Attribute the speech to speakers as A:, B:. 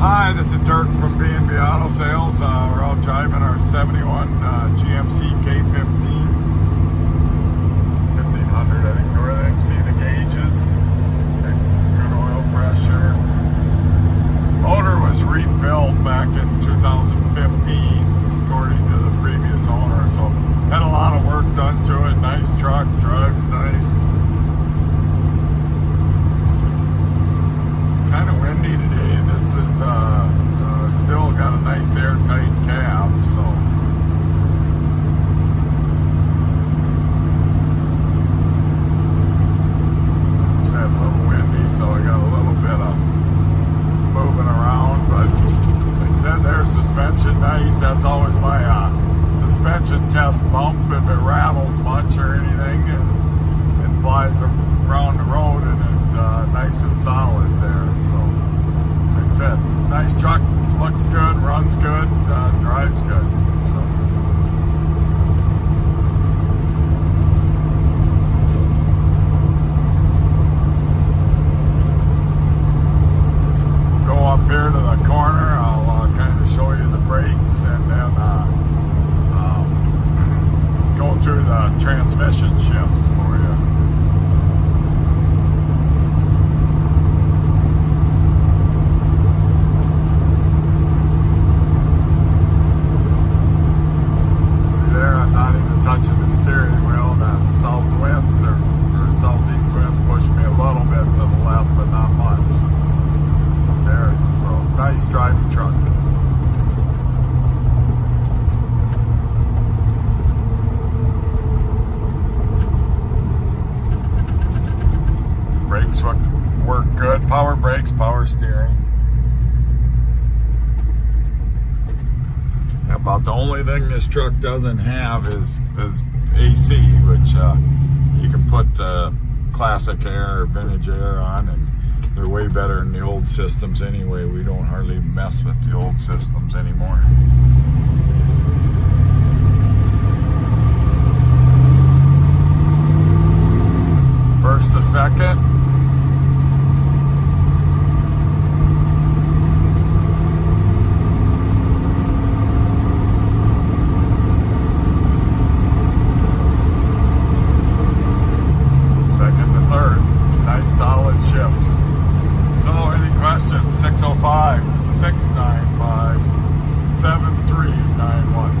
A: Hi, this is Dirk from B&B Auto Sales. We're out driving our 71 GMC K1500, I think everything. See the gauges, good oil pressure. Motor was rebuilt back in 2015, according to the previous owner, so had a lot of work done to it. Nice truck, drugs nice. It's kind of windy today, and this is still got a nice airtight cab, so it's a little windy, so I got a little bit of moving around, but like I said, their suspension nice. That's always my suspension test bump. If it rattles much or anything and flies around the road, and it's nice and solid there. So like I said, nice truck, looks good, runs good, drives good. So go up here to the corner, I'll kind of show you the brakes, and then go through the transmission shifts for you. Touching the steering wheel. The south winds or southeast winds push me a little bit to the left, but not much. There, so nice driving truck. Brakes work good. Power brakes, power steering. About the only thing this truck doesn't have is AC, which you can put classic air or vintage air on, and they're way better than the old systems anyway. We don't hardly mess with the old systems anymore. First to second. Solid shifts. So any questions? 605-695-7391.